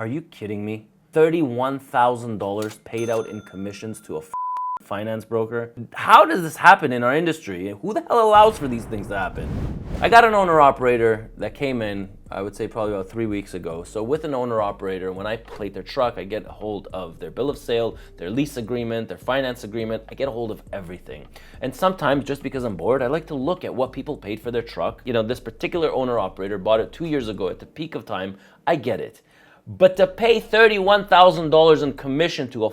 Are you kidding me? $31,000 paid out in commissions to a finance broker? How does this happen in our industry? Who the hell allows for these things to happen? I got an owner-operator that came in, I would say probably about 3 weeks ago. So with an owner-operator, when I plate their truck, I get a hold of their bill of sale, their lease agreement, their finance agreement. I get a hold of everything. And sometimes, just because I'm bored, I like to look at what people paid for their truck. You know, this particular owner-operator bought it 2 years ago at the peak of time. I get it. But to pay $31,000 in commission to a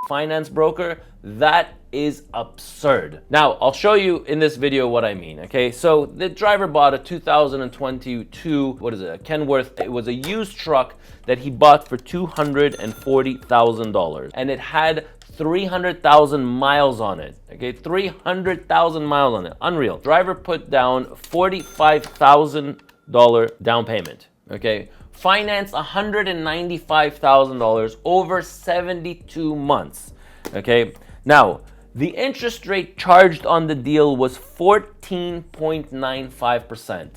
finance broker, that is absurd. Now, I'll show you in this video what I mean, okay? So the driver bought a 2022, a Kenworth. It was a used truck that he bought for $240,000. And it had 300,000 miles on it, okay? 300,000 miles on it, unreal. Driver put down $45,000 down payment, okay? Finance $195,000 over 72 months, okay? Now, the interest rate charged on the deal was 14.95%.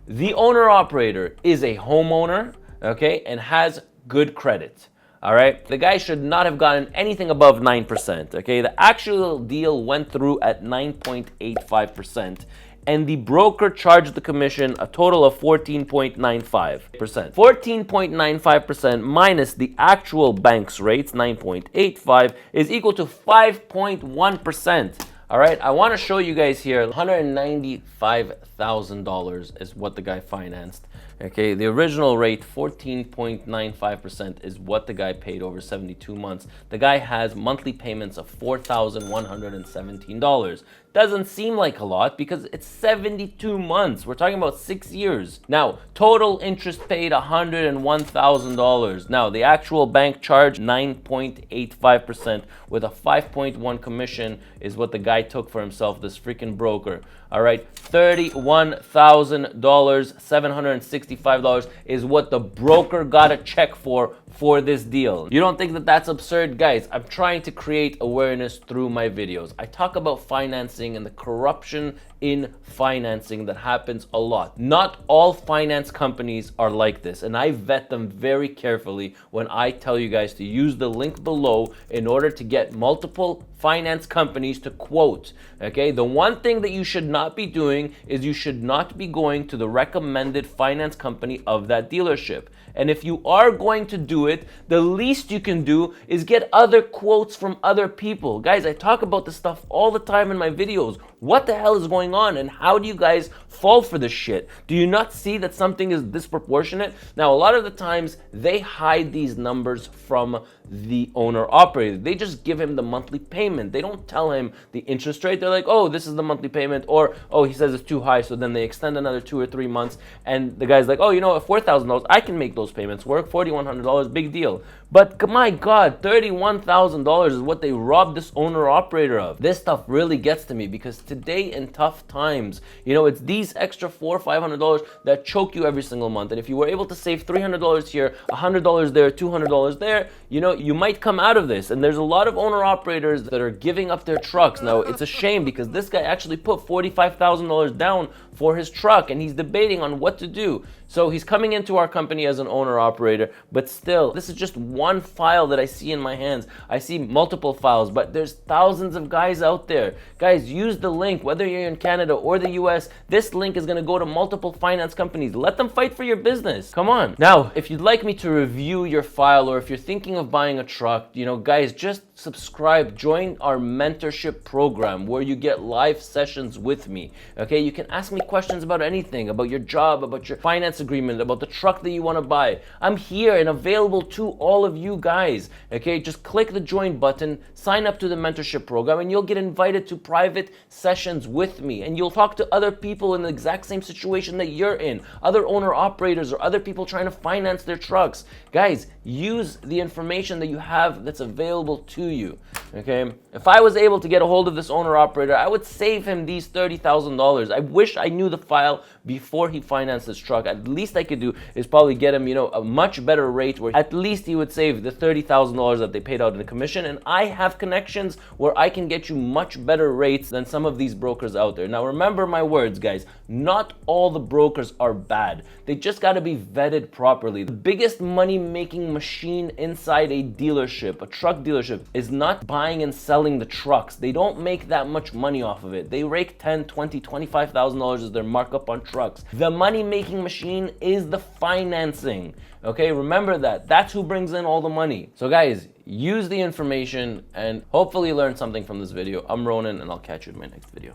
The owner-operator is a homeowner, okay, and has good credit, all right? The guy should not have gotten anything above 9%, okay? The actual deal went through at 9.85%. And the broker charged the commission a total of 14.95%. 14.95% minus the actual bank's rates, 9.85, is equal to 5.1%. All right, I want to show you guys here, $195,000 is what the guy financed. Okay, the original rate, 14.95%, is what the guy paid over 72 months. The guy has monthly payments of $4,117. Doesn't seem like a lot because it's 72 months. We're talking about 6 years. Now, total interest paid $101,000. Now, the actual bank charge 9.85% with a 5.1 commission is what the guy took for himself, this freaking broker. All right, $31,000, $765 is what the broker got a check for this deal. You don't think that that's absurd? Guys, I'm trying to create awareness through my videos. I talk about financing and the corruption in financing that happens a lot. Not all finance companies are like this, and I vet them very carefully when I tell you guys to use the link below in order to get multiple finance companies to quote, okay? The one thing that you should not be doing is you should not be going to the recommended finance company of that dealership. And if you are going to do it, the least you can do is get other quotes from other people. Guys, I talk about this stuff all the time in my videos. What the hell is going on, and how do you guys fall for this shit? Do you not see that something is disproportionate? Now, a lot of the times they hide these numbers from the owner operator. They just give him the monthly payment. They don't tell him the interest rate. They're like, oh, this is the monthly payment, or oh, he says it's too high, so then they extend another 2 or 3 months, and the guy's like, oh, you know what, $4,000, I can make those payments work. $4,100, big deal. But my God, $31,000 is what they robbed this owner operator of. This stuff really gets to me because today in tough times, you know, it's these extra $400 or $500 that choke you every single month. And if you were able to save $300 here, $100 there, $200 there, you know, you might come out of this. And there's a lot of owner operators that are giving up their trucks. Now, it's a shame because this guy actually put $45,000 down for his truck and he's debating on what to do. So he's coming into our company as an owner operator, but still, this is just one file that I see in my hands. I see multiple files, but there's thousands of guys out there. Guys, use the link, whether you're in Canada or the US, this link is gonna go to multiple finance companies. Let them fight for your business. Come on. Now, if you'd like me to review your file, or if you're thinking of buying a truck, you know, guys, just subscribe, join our mentorship program where you get live sessions with me. Okay, you can ask me questions about anything, about your job, about your finance agreement, about the truck that you want to buy. I'm here and available to all of you guys. Okay, just click the join button, sign up to the mentorship program, and you'll get invited to private sessions with me, and you'll talk to other people in the exact same situation that you're in, other owner operators or other people trying to finance their trucks. Guys, use the information that you have that's available to you. Okay, if I was able to get a hold of this owner operator, I would save him these $30,000. I wish I knew the file before he financed this truck. At least I could do is probably get him, you know, a much better rate where at least he would save the $30,000 that they paid out in the commission. And I have connections where I can get you much better rates than some of these brokers out there. Now remember my words, guys, Not all the brokers are bad. They just got to be vetted properly. The biggest money-making machine inside a dealership, a truck dealership, is not buying and selling the trucks. They don't make that much money off of it. They rake $10, $20, $25,000 as their markup on trucks. The money-making machine is the financing. Okay, remember that. That's who brings in all the money. So guys, use the information and hopefully learn something from this video. I'm Ronen, and I'll catch you in my next video.